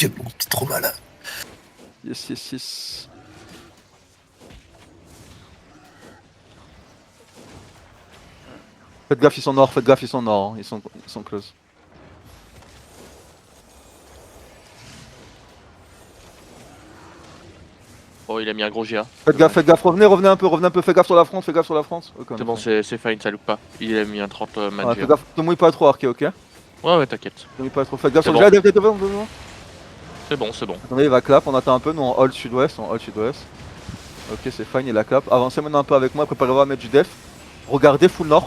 pick-up, mon t'es trop malade. Yes, yes, yes. Faites gaffe, ils sont nord, faites gaffe, ils sont nord, hein. Ils sont close. Oh, il a mis un gros GA. Faites gaffe, revenez un peu, faites gaffe sur la front, faites gaffe sur la front. Okay, C'est bon, c'est fine, ça loupe pas. Il a mis un 30 man ouais, GA. faites gaffe, te mouille pas trop, Arké, ok? Ouais, t'inquiète. Te mouille pas trop, faites gaffe C'est sur bon. le jet, C'est bon, c'est bon. Attendez, il va clap, on attend un peu, nous on hold sud-ouest, Ok, c'est fine, il a clap. Avancez maintenant un peu avec moi, préparez-vous à mettre du def. Regardez full nord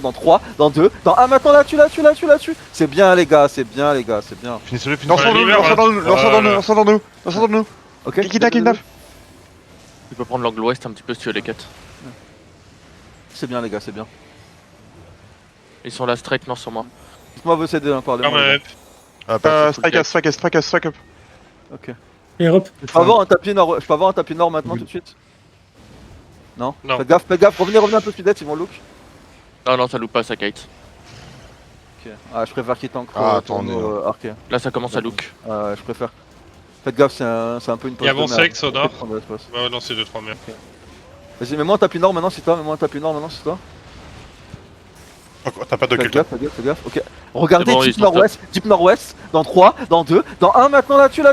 dans 3, dans 2, dans 1, maintenant là-dessus. C'est bien les gars, c'est bien. Finissez-le, Lancez-le, lancez dans nous. Ok. Kidnap. Tu peux prendre l'angle ouest un petit peu si tu veux les cuts. C'est bien les gars, c'est bien. Ils sont là straight nord sur moi. Dites-moi vos CD, hein, parlez-moi. les gars. Strike up. Ok. Et hop. Je peux avoir un tapis nord maintenant tout de suite? Non. Non. Faites gaffe, revenez un peu sud-est, ils vont look. Non, ça loupe pas, ça kite. Ok. Ah, je préfère qu'il tank attendez. Arké. Là, ça commence à look. Je préfère. Faites gaffe, c'est un peu une Il y a poste mon de merde. sexe au nord. Prendre l'espace. Ouais, non, c'est 2-3 merde. Vas-y, mets-moi un tapis nord maintenant, c'est toi. T'as pas de Faites quelqu'un. gaffe, ok. Regardez, C'est bon, ils deep nord-ouest, dans 3, dans 2, dans 1 maintenant, là-dessus,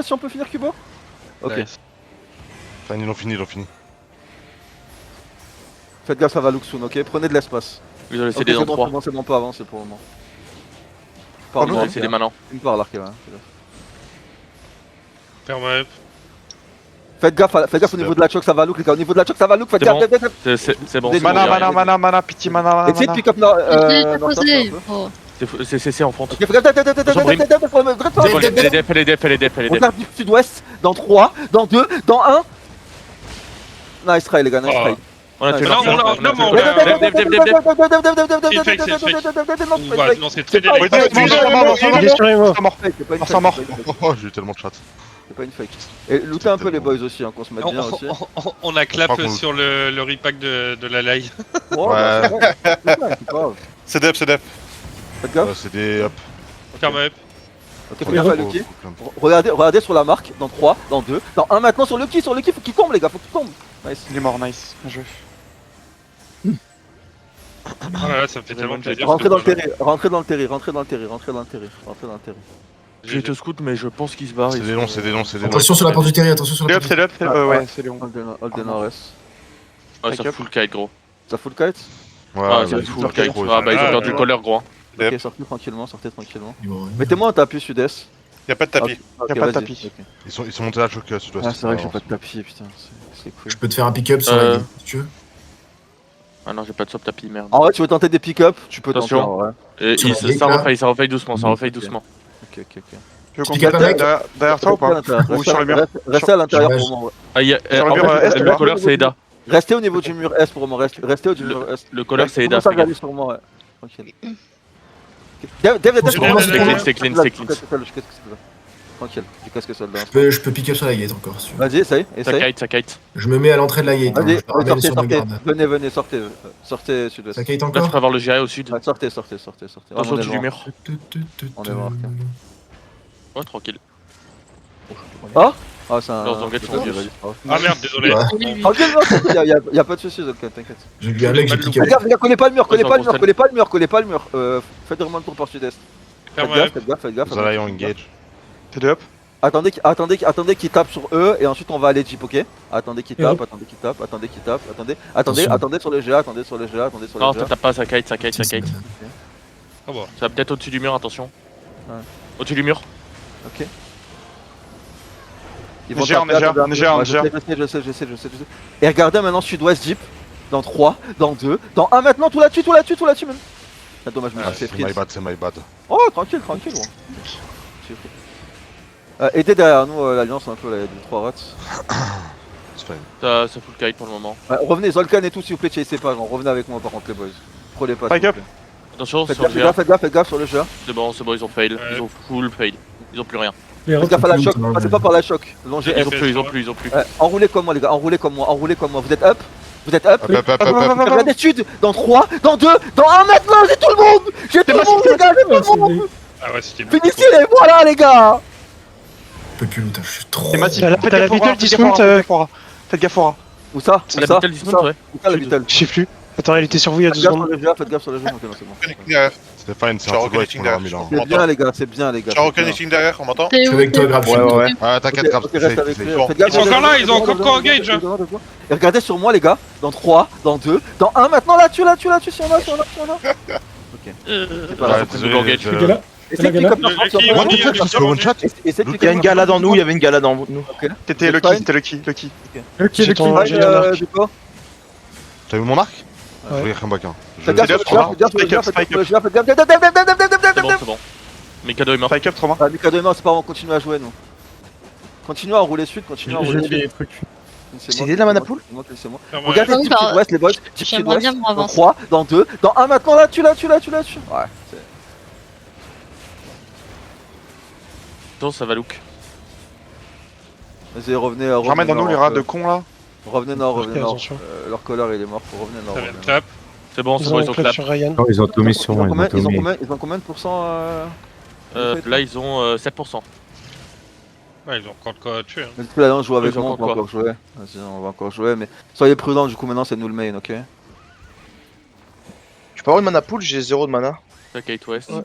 si on peut finir Kubo. Ok. Nice. Enfin, ils l'ont fini. Faites gaffe, ça va look soon, ok. Prenez de l'espace. Ils ont laissé Ok, des dans 3. c'est bon, pas avancer pour le moment. Ils ont Pardon, laissé des maintenant. une part l'arc là. Perma up. Faites gaffe au niveau de la choc, ça va look les gars, au niveau de la choc ça va look, faites C'est gaffe, bon. gaffe. C'est bon. Des c'est bon, mana, y a rien. Mana, pitié, mana. Essayez de pick up nord. T'as Nord-South, posé. un peu. Oh. C'est CC en front. Ok, faites gaffe, Elle est def. regarde du sud-ouest, dans 3, dans 2, dans 1. Nice try les gars, nice try. On a tué Non, l'arc. non, On a tué non, l'arc. Non, c'est très Oui, C'est mort. Oh, j'ai eu tellement de chat. pas une fake. Et lootez un peu les boys aussi, hein, qu'on se mette bien aussi. On a clap Par contre- sur le repack de la live. Oh, bah, c'est pas grave. C'est def. Faites gaffe. C'est des. Hop. Perma up. Ok, faites gaffe à Lucky. Regardez sur la marque, dans 3, dans 2, dans 1 maintenant sur Lucky, faut qu'il tombe les gars, faut qu'il tombe. Nice. Il est mort, nice. Bien joué. Oh là là, ça me fait tellement plaisir. Rentrez dans le terri. J'ai te scout, mais je pense qu'il se barre. C'est des longs. Attention sur la porte du terri, attention sur la porte. C'est up. Ouais, c'est Léon. Hold the Nord-Est. Ouais, ça full kite, gros. Ça full kite? Ah, Ouais, ça ouais, full c'est kite. trop, Ah, bah, ils ont Ah, perdu le ouais. colère, gros. Yep. Ok, sortez tranquillement. Bon, Mettez-moi un tapis sud-est. Y'a pas de tapis. Ok, Y a pas de vas-y. tapis. Ok. Ils sont montés à la choc sud-ouest. Ah, c'est vrai que j'ai pas de tapis, putain, c'est cool. Je peux te faire un pick-up sur la gueule, si tu veux. Ah non, j'ai pas de swap tapis, merde. En vrai, tu veux tenter des pick-up? Tu peux tenter. Attention. En vrai. Et Sur la ça ligue, là. refaille doucement, Ok. Tu veux qu'on Pick up mette avec derrière toi ou pas? Ou sur le mur? Restez à l'intérieur Sur- pour le moment. Ah, il y a. Sur le En mur, fait, est, le là. colère, c'est Eda. Restez au niveau du mur est pour le moment. Restez au du mur est. Le colère, c'est Eda. Commencez à regarder sur moi, ouais. Tranquille. Dev, C'est clean. Tranquille, du casque soldat. Je peux pick up sur la gate encore, si tu veux. Vas-y, essaye. Ça kite. Je me mets à l'entrée de la gate, hein, Vas-y, je te ramène sur mes gardes. venez, sortez sud-ouest. Ça kite Là, tu encore peux avoir le GA au sud. Ouais, sortez. Attention au-dessus du mur. On est mort. Ouais, tranquille. Ah, c'est un. Leurs enquêtes sont virées. Ah merde, désolé. Ouais. Oui, oui. Tranquille, non, y a pas de soucis, Zolkan, t'inquiète. J'ai vu un mec, j'ai pick up. Les gars, collez pas le mur. Faites vraiment le tour par sud-est. Perma up. Faites gaffe. Vous allez engage. C'est de up. Attendez qu'ils tapent sur eux et ensuite on va aller jeep, ok? Attendez qu'ils tapent. Attendez sur le GA, Non, ça tape pas, ça kite. Ah bon. Ça va peut-être au-dessus du mur, attention. Ouais. Au-dessus du mur. Ok. Ils Négère, taper, négère, attendez, négère, ouais, négère. Je sais. Et regardez maintenant sud-ouest jeep. Dans 3, dans 2, dans 1 maintenant, tout là-dessus même. Ah, dommage, je me suis fait C'est freeze. my bad. Oh, tranquille, gros. Aidez derrière nous l'alliance un peu, là, il y a 2-3 rats. C'est fine. Ça full kite pour le moment. Ouais, revenez, Zolkan et tout, s'il vous plaît, chasez pas, genre, revenez avec moi par contre, les boys. Prenez pas. Spike s'il vous up. plaît. Attention, Faites sur le GA. gaffe sur le GA. C'est bon, ils ont fail. Ils ont full fail. Ils ont plus rien. Faites gaffe à la choc, passez pas par la choc. Longez Ils S. ont plus. Enroulez comme moi, les gars, enroulez comme moi. Vous êtes up. Hop. Regardez sud, dans 3, dans 2, dans 1 maintenant, j'ai tout le monde, les gars, j'ai tout le monde. Ah ouais, c'était bon. Finissez-les, voilà les gars. Je peux plus loot, je suis trop. C'est massif. T'as la Vital dismount, Faites gaffe, Fora. Où ça? C'est la Vital dismount, ouais. Où ça la Vital? je sais plus. Attends, elle était sur vous il y a 2 Faites gaffe sur secondes. les jeux, faites gaffe sur les jeux. Ok, non, c'est bon. Connecting derrière. C'était fine, c'est Je un suis truc reconnecting pour la derrière. Milan. C'est bien les gars, c'est bien les gars. Je suis reconnecting derrière, on m'entend? Je suis avec toi, grave. Ah, t'inquiète, grave. Ok, reste avec lui. Faites gaffe, Ils sont encore là, ils ont encore engage. Et regardez sur moi les gars, dans 3, dans 2, dans 1 maintenant, là-dessus, si on a, si on a. Ok. C'est pas Ouais, grave. désolé, engage. je- Essayez de cliquer comme ça, Le- si on One peut. shot, parce que one shot. Essayez de Il y a cliquer une gala dans nous, il y avait une gala dans nous. T'étais C'est Lucky, fine. c'était Lucky. J'ai ton Ouais, j'ai ton arc. du coup. T'as vu mon arc? Ouais. Je vais un baquin. Faites gaffe, Faites faites gaffe, gaffe, faites gaffe, faites gaffe, faites gaffe. C'est bon, c'est bon. Mikado est mort. Spike up, trop bien. Ah, Mikado est mort, c'est pas grave, on continue à jouer nous. Continuez à rouler sud, continuez à rouler sud. C'est de la mana pool? C'est moi. Ferme-moi. Regardez Ah oui, type bah, sud-ouest les boys, type j'aimerais bien sud-ouest. me Dans avancer. 3, dans 2, dans 1 maintenant, là-dessus. Ouais, c'est... Attends, ça va look. Vas-y, revenez, Ramène dans nous les rats de cons là. Revenez nord, revenez nord. Attention. Leur colère il est mort, faut revenir nord. Ça vient de revenez nord. clap. C'est bon, c'est Ils bon, ont ils ont un clap clap. sur Ryan. Ils ont tout mis sur Ils moi, ont combien, tout mis. ils ont combien de pourcents Là, ils ont 7%. Ouais, ils ont encore de quoi tuer. hein. Mais du coup, là, on joue avec Ils ont moi, on va encore encore jouer. Vas-y, on va encore jouer, mais soyez prudents, du coup maintenant c'est nous le main, ok? Je peux avoir une mana pool, j'ai 0 de mana. Kate West. Ouais.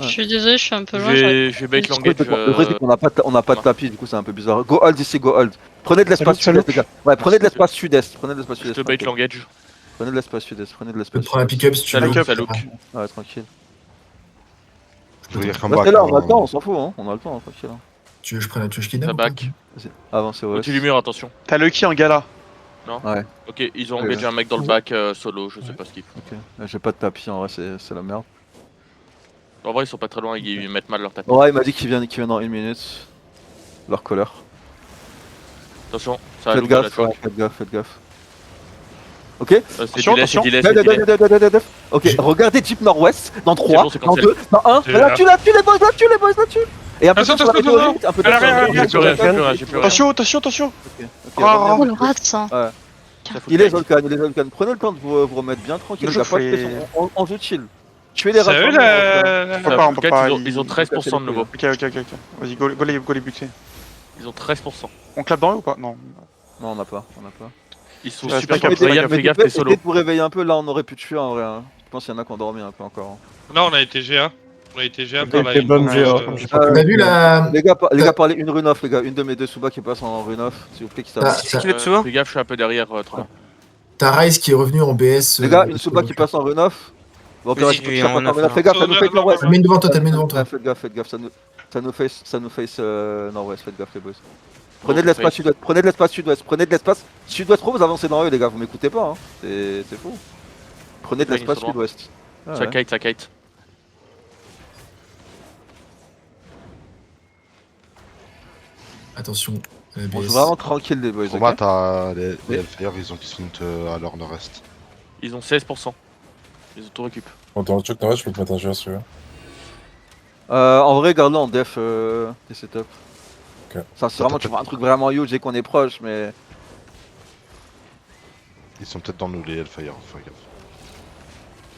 Je suis désolé, je suis un peu loin. Je vais bait l'engage. Le vrai c'est qu'on n'a pas de tapis, du coup c'est un peu bizarre. Go hold ici, go hold. Prenez de l'espace Salut, sud-est, les gars. Ouais, prenez de l'espace sud-est, prenez de l'espace Je sud-est. te bait tranquille. l'engage. Prenez de l'espace sud-est, prenez de Je peux l'espace te prendre un pick-up si tu Ça veux. look, ça look. Ouais, tranquille. Je vais dire un Restez bac. là, on a le temps, on s'en fout, hein. On a le temps, tranquille. Hein. Tu veux que je prenne un touche qui Ça back. Vas-y, avancez, ouais. Au-dessus du mur, attention. T'as Lucky en gala. Ouais, Ok, ils ont Ouais, engagé un mec dans le bac solo, je sais pas ce qu'ils font. ok. J'ai pas de tapis, en vrai, c'est la merde. En vrai, ils sont pas très loin, ils mettent mal leur tapis. Ouais, il m'a dit qu'il vient dans 1 minute. Leur colère. Attention, ça va Faites look à la gaffe, choc. ouais, faites gaffe. Ok? C'est delay, c'est delay, c'est Def, delay. def. Ok, regardez Jeep Nord-Ouest, dans 3, bon, c'est dans cancel. 2, dans 1. C'est Là-dessus, les boys, là-dessus. Et après, Attention, sur la attention, météorite, un peu À l'arrière, d'attention. à J'ai plus rien, j'ai plus rien, j'ai plus rien. Attention. Ok, Ah, Oh le rat, ça. Ça fout Il le est kite. Zolkan. Prenez le temps de vous remettre bien tranquille. Le Il y a jeu pas de fait- pression, on joue chill. Tuez les C'est eux rassemblements. la. On peut Ça pas, fout le kite, ils ont 13% de nouveau. Ok. Vas-y, go les buter. Ils ont 13%. On clappe dans eux ou pas? Non. Non, on n'a pas. Ils sont Ouais, super fais gaffe, forts. Fais gaffe, Mais fais gaffe, essayez t'es solo. de vous réveiller un peu, là on aurait pu tuer en vrai. Hein. Je pense qu'il y en a qui ont dormi un peu encore. Non, on a été GA. On a été GA par la T'es bonne ligne. GA. On a vu la. Les gars, parlez une rune off, les gars. Une de mes deux Suba qui passe en rune off, s'il vous plaît, qui T'as- savent. t'as- Fais gaffe, je suis un peu derrière. T'as Ryze qui est revenu en BS. Les gars, une Suba qui passe en rune off. Bon, ok, Vas-y, je peux lui, pas en passer en off, rune off. Fais gaffe, ça nous fait nord-ouest. Elle mène devant toi, elle mène devant toi. Ouais, faites gaffe, ça nous face nord-ouest, faites gaffe les boys. Prenez de l'espace sud-ouest, prenez de l'espace sud-ouest, trop vous avancez dans eux les gars, vous m'écoutez pas, hein. C'est fou. Prenez de Ouais, l'espace ils sont sud-ouest. Ah, Ça ouais. kite, ça kite. Attention, la On joue BS. vraiment tranquille les boys, Pour moi, ok. t'as les Oui. Hellfire, ils ont qui sont à leur nord-est. Ils ont 16%. Ils ont tout récup. Attends, tu vois, je peux te mettre un jeu si tu veux. En vrai, garde-le en def des setups. Ok. Ça, c'est vraiment, tu vois un truc vraiment huge et qu'on est proche, mais. Ils sont peut-être dans nous, les Hellfire, fais gaffe.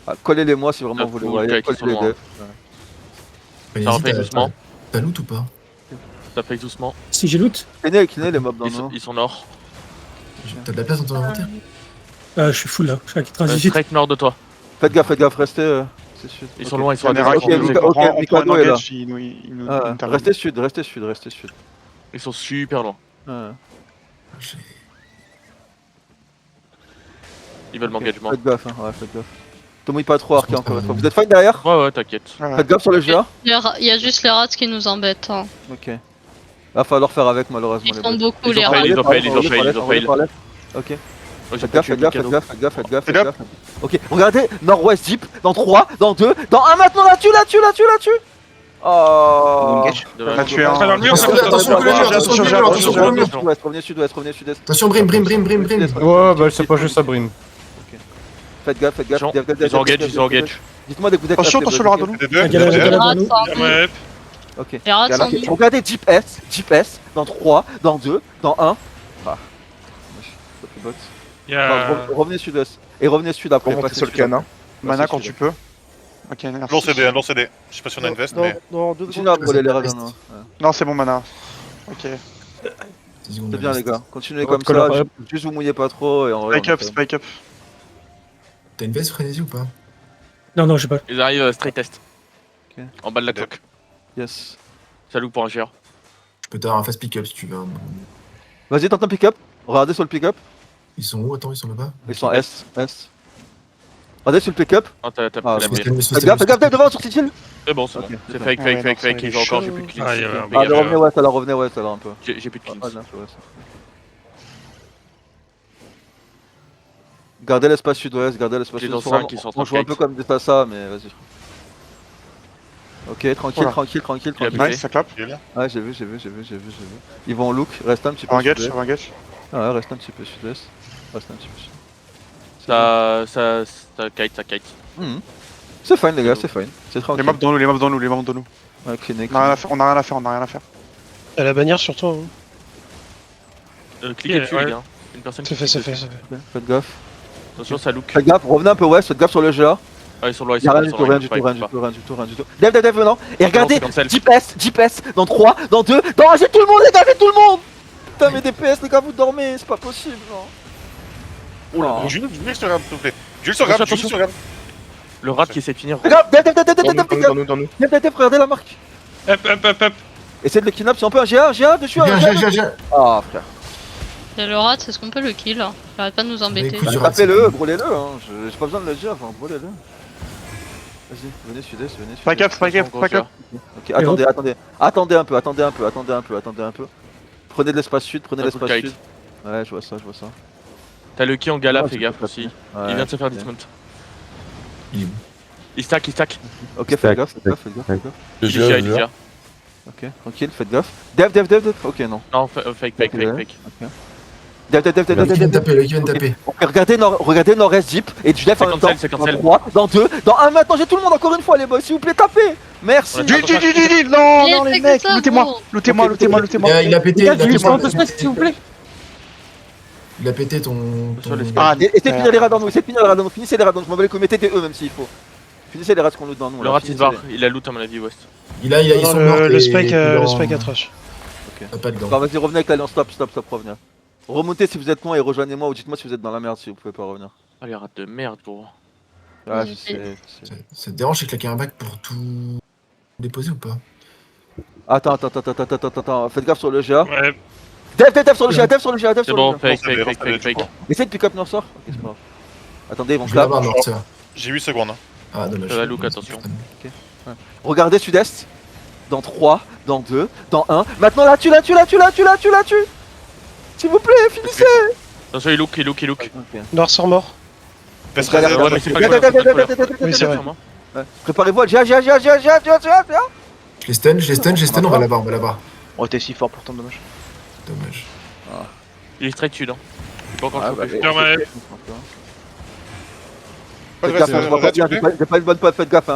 Ah, collez-les moi si vraiment Ah, vous les cool, voyez, kite, ils sont collez les loin. defs. Ouais. Ça Vas-y, refait doucement. T'as loot ou pas? Ça fait doucement. Si j'ai loot, Kinez les mobs dans nous. Ils sont nord. T'as de la place dans ton inventaire? je suis full là. Je suis à 98. Straight nord de toi. Faites gaffe, restez. C'est sud. Ils Ok. sont loin, ils sont à On est des raqués, ok, Mika- ok, on prend un Mikado est là. engage, il nous Ah, intervient. restez sud. Ils sont super loin. Ah, J'ai- Ils veulent l'engagement. Faites gaffe, faites gaffe. Te mouille pas trop, Arké, encore une fois. Vous êtes fine derrière? Ouais, t'inquiète. Ouais. Faites gaffe sur le GA. Il y a juste les rats qui nous embêtent. Hein. Ok. Va falloir faire avec malheureusement Ils les font boys. beaucoup Ils les ont rats. fail, ils ont fail, ils ont fail, ils ont fail. Ok. Ils ont Faites pas gaffe, tué faites gaffe. Fais gaffe. Ok, regardez, nord-ouest Jeep, dans 3, dans 2, dans 1 maintenant, là-dessus. Oh. On a tué un. Dans le mur, Attention, le mur. Revenez sud-ouest. Attention, Brim. Ouais, bah c'est pas juste à Brim. Faites gaffe. Ils engage. Dites-moi dès que vous êtes Attention, captés, le rat boys, de nous. Les deux, Un gala, les deux. un gala Les rats dans nous. sont Ouais. Ok. Les rats sont Ok, regardez Jeep S, dans 3, dans 2, dans 1. Ah. Ça fait box. Il y a. Revenez sud-ouest. Et revenez sud après. Pour monter passez sur le sud. canin. Mana quand tu peux. Ok, merci. Long CD. Je sais pas si on a une veste, mais. Continuez à brûler les radins. Non, c'est bon, mana. Ok. 10 secondes C'est de bien reste. les gars, continuez Hop, comme color ça, up. juste vous mouillez pas trop et en vrai. Spike up, spike up. T'as une veste frénésie ou pas? Non, non, j'ai pas. Ils arrivent straight test. Ok. En bas de la cloque. Yes. Salut pour un GR. Je peux t'avoir un fast pick-up si tu veux. Vas-y, tente un pick-up. Regardez sur le pick-up. Ils sont où? Attends, ils sont là-bas? Ils sont S. Regardez sur le pick-up. Oh, t'as Ah, pris la Système, moyenne. système, Fais gaffe devant sur City. C'est bon, c'est Ok. bon. C'est fake, Ah ouais, fake, non, fake, ça, fake. il est Ils ont encore, j'ai chaud. plus de clean. Ah, il y avait un Fais Ah, gaffe. elle revenait West, elle revenait West, alors un peu. J'ai plus de clean. Ah, bien, je vois ça. Gardez l'espace sud-ouest, gardez l'espace Ils sud-ouest. ont cinq, ils sont en train On de joue un peu kite. comme des Tassa, mais vas-y. Ok, tranquille, Voilà. tranquille, tranquille, Il a tranquille. Nice, ça clap. Ouais, j'ai vu. Ils vont en look, reste un petit peu Sur un gauche, sud-ouest. sur un gauche. Ah ouais, reste un petit peu sud-est. Reste un petit peu sud. Ça kite, ça kite. Mhm. C'est fine les gars, c'est fine. C'est Les tranquille. mobs dans nous, les mobs dans nous, les mobs dans nous. Ouais, cleaner, On a rien à faire, on a rien à faire, on a rien à faire. T'as la bannière sur toi. Hein. Cliquez dessus, ouais. les gars. Une personne Ça qui fait, ça clique fait, dessus. ça fait. Faites gaffe. Attention, ça look. Faites gaffe, revenez un peu west, faites gaffe sur le GA. Ah, ils sont loin, ils Y'a sont rien du tout, rien du tout, rien du tout, rien du tout, rien du tout. Dev, venant. Et regardez, c'est cancel. DPS, dans 3, dans 2, dans 1, j'ai tout le monde les gars, j'ai tout le monde. Putain mais DPS les gars, vous dormez, c'est pas possible, non. Oula. Jules sur Gab, s'il vous plaît. Jules sur Gab, Jules sur Gab. Le rat qui essaie de finir. Regarde, Dev, Dans nous. regardez la marque. Hop. Essayez de le clean up, c'est un peu un GA dessus, un Viens, GA. viens. Ah frère. Et le rat, est-ce qu'on peut le kill? J'arrête pas de nous embêter. écoute, Tapez-le, brûlez-le, hein. J'ai pas besoin de le dire, enfin brûlez-le. Vas-y, venez sud-est. Spike up, spike up, spike up. Ok, attendez un peu. Prenez de l'espace sud, prenez Un coup l'espace de sud. kite. Ouais, je vois ça. T'as le qui en gala, Ouais, fais c'est gaffe pas aussi. Ouais, Il vient de se faire ok. dismount. Il est où? Il stack. Ok, faites gaffe. Il est GA, il est GA. Ok, tranquille, faites gaffe. Dev. Ok, non. Non, fake. Dev. Le qui vient de taper, le qui vient de taper. Ok, regardez nord-est deep et du def en même temps. C'est cancel. Dans 3, dans 2, dans 1 maintenant, j'ai tout le monde encore une fois les boys, s'il vous plaît, tapez. Merci. Ouais, Jules, non, Il non, est les fait mecs, que ça, lootez-moi, bon. lootez-moi. Il a pété, Les gars, il a du pété. spawn de space, s'il vous plaît. Il a pété ton. Sur les Ah, Essayez de finir les rats dans nous, finissez les rats dans nous, je m'en vais les couilles, mettez eux même s'il faut. Finissez les rats qu'on loot dans nous. Le là, rat il se finissez barre. les- Il a loot à mon avis, West. Ils sont morts. Le et- spike et le dans- spike à trash. T'as pas de Bon, gants. vas-y, revenez avec l'alliance, stop, revenez. Remontez si vous êtes loin et rejoignez-moi ou dites-moi si vous êtes dans la merde si vous pouvez pas revenir. Ah, les rats de merde, gros. Ah, Ouais, je sais. Ça te dérange, c'est claquer un bac pour tout déposer ou pas? Attends, faites gaffe sur le GA. Ouais, Dev sur le GA, C'est bon, fake. Essayez de pick up Norsor. Ok, c'est pas grave. Attendez, ils vont Je vais clap. l'avoir, Nord, ça. J'ai 8 secondes. Ah, dommage. Ça va, Luke, attention. Regardez sud-est. Dans 3, dans 2, dans 1. Maintenant là, tu. S'il vous plaît, finissez. Attention, il look. Ok. Noir sort mort. Fais Galère, Ouais, mais c'est pas Dev, cool, Dev, c'est pas Dev, cool. Dev, Dev, Oui, c'est vrai. Ouais. Préparez-vous à GA. Je les stun, on va l'avoir. Oh, t'es si fort pourtant, dommage. Dommage. Il est straight sud. Hein. C'est pas encore Ah, chopé. bah, ouais. Pas de Faites gaffe, reste, on voit pas reste, bien, s'il vous plaît. j'ai pas une bonne pote, faites gaffe.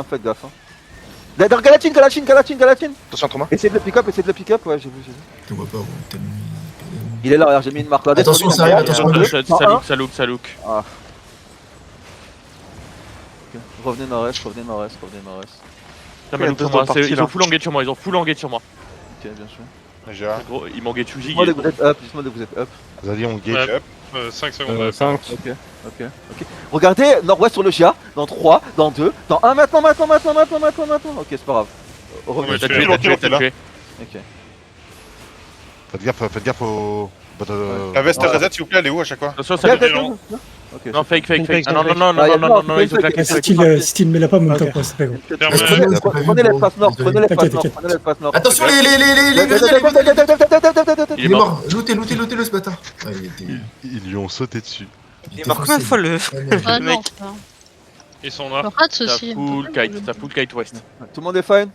D'ailleurs, Galatine. Attention, Thomas. Essayez de le pick up, ouais, j'ai vu. Je te vois pas, gros. Tellement- Il est là, regarde, j'ai mis une marque là. Attention, Descendez, ça arrive, derrière. attention. Ça look. Revenez nord-est. Ça m'a look sur moi. Ils ont full engage sur moi. Ok, bien sûr. J'ai Gros, ils m'ont engage Uji. Dites-moi dès que vous êtes up, Vas-y, on gauge Ouais. up. 5 secondes. 5. Ok. Regardez, nord-ouest sur le GA, dans 3, dans 2, dans 1, maintenant. Ok, c'est pas grave. Revenez. Ouais, T'as tué, tué. Ok. Faites gaffe au. La veste Ouais. reset, s'il vous plaît, elle est où à chaque fois? Attention, ça look. Ok. Non, fake. Fake. Ah non, ils ont claqué. Style me l'a pas mon Ok. temps, quoi, c'est pas grave. Prenez l'espace nord, prenez l'espace nord. Attention, les Il est Il est mort. mort. Lootez-le, ce bâtard. Ah, il était. Ils lui ont sauté dessus. Il marque combien de fois le. Ah non, ça. Ils sont Le noirs. rat T'as aussi. full kite west. Tout le monde est fine.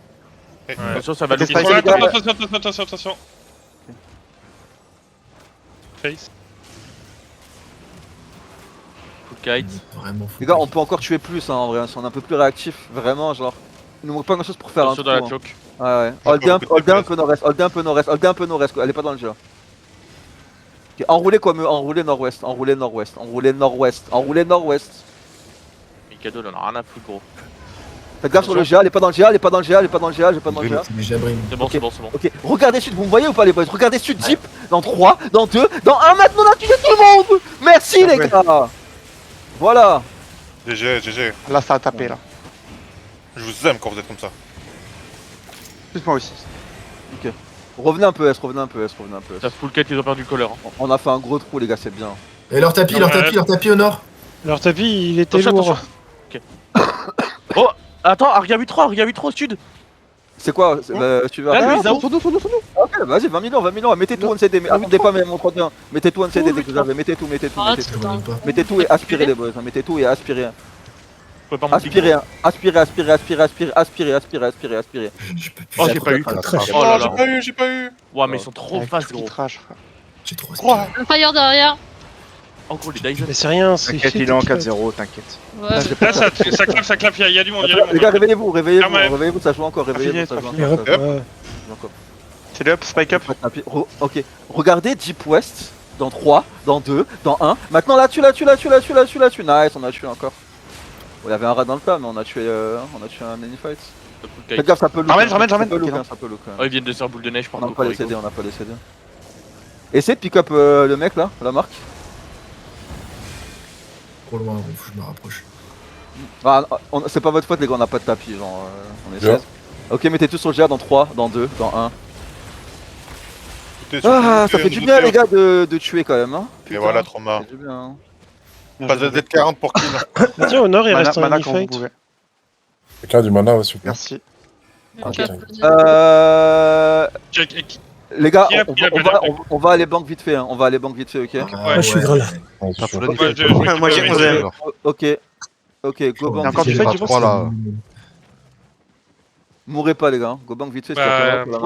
Attention, ça va Faites look. spike. Attention. Face. Full kite. Vraiment fou. Les gars, on peut encore tuer plus, hein, en vrai, si on est un peu plus réactif, vraiment, genre. Il nous manque pas grand chose pour faire un Attention trou. dans la hein. choke. Ouais. Holdez un peu nord-est, holdez un peu nord-est, quoi. Elle est pas dans le jeu. Ok, enroulez comme eux, enroulez nord-ouest. Mikado, il en a rien à foutre, gros. Faites gaffe sur le GA, elle est pas dans le GA, elle est pas dans le GA, elle est pas dans le GA, elle est pas dans le GA. C'est déjà Brim. C'est bon, Ok. c'est bon, c'est bon. Ok, regardez sud, vous me voyez ou pas les boys? Regardez sud, Jeep, dans 3, dans 2, dans 1, maintenant on a tué tout le monde. Merci les Ouais. gars. Voilà. GG, GG. Là, ça a tapé, là. Je vous aime quand vous êtes comme ça. Plus moi aussi. Revenez un peu S, revenez un peu S, revenez un peu Ça S. full quête, ils ont perdu le colère. On a fait un gros trou les gars, c'est bien. Et leur tapis au nord. Leur tapis, il était Attention, lourd. Oh, attends, Arga 8-3 au sud. C'est quoi tu vas Là, lui, Zao. Ok, vas-y, 20 millions, mettez tout en CD, mais attendez pas, mais montre bien. Mettez tout en CD dès que vous avez, mettez tout, mettez tout, Ah, mettez c'est tout. dingue. Mettez tout et aspirez les boys, hein, mettez tout et aspirez. Je peux pas monter. Aspirez, hein, aspirez, aspirez, aspirez, aspirez, aspirez, aspirez, aspirez, aspirez. Je peux plus. Oh, j'ai pas eu. Trash. Oh là j'ai là. pas eu, j'ai pas eu. Ouais, mais ils sont trop fast, gros. Trash, frère. J'ai trop Quoi? Un fire derrière. En gros, les Dyson. Mais c'est rien, c'est. T'inquiète, il est en 4-0, t'inquiète. Ouais. Là, ça clappe, il y a du monde, il y a du monde. Les gars, réveillez-vous, réveillez-vous, Fermez. réveillez-vous, ça joue encore, réveillez-vous, ça joue Et encore. hop, ça joue ouais. encore. C'est up, spike up. Ok, regardez Deep West dans 3, dans 2, dans 1. Maintenant là, tu. Nice, on a tué encore. Il y avait un rat dans le plat, mais on a tué un enemy fight. Faites gaffe, ça peut look. Ramène, hein, ramène. ça peut look, Ok, hein, non. ça peut look, hein. Oh, ils viennent de se faire boule de neige par On n'a contre. pas les CD, on n'a pas les CD. Essayez de pick up le mec là, la marque. Trop loin, faut que je me rapproche. Ah, c'est pas votre faute les gars, on n'a pas de tapis, genre on est Bien. 16. Ok, mettez tout sur le GA dans 3, dans 2, dans 1. Écoutez, Ah, ça écoutez, fait du écoutez, bien les gars de tuer quand même, hein. Et Putain, voilà, ça trauma. fait du bien. Hein. Pas de Z40 pour kill. Tiens, au nord, il Mana, reste un mana enemy quand vous fight. pouvez. Quelqu'un a du mana, ouais, s'il vous plaît. Merci. Ah, Tu as putain. posé. Les gars, Qui a pris la balle on va aller banque vite fait, hein. On va aller banque vite fait, ok. Ah, je suis grave là. On Pas se pour fait- la Moi, j'ai 11 Ok, ok, go Il y a bank. encore du J'ai fight, pas tu penses trois, là. Mourrez pas les gars, go bank vite fait. Bah, s'il y a pas de map.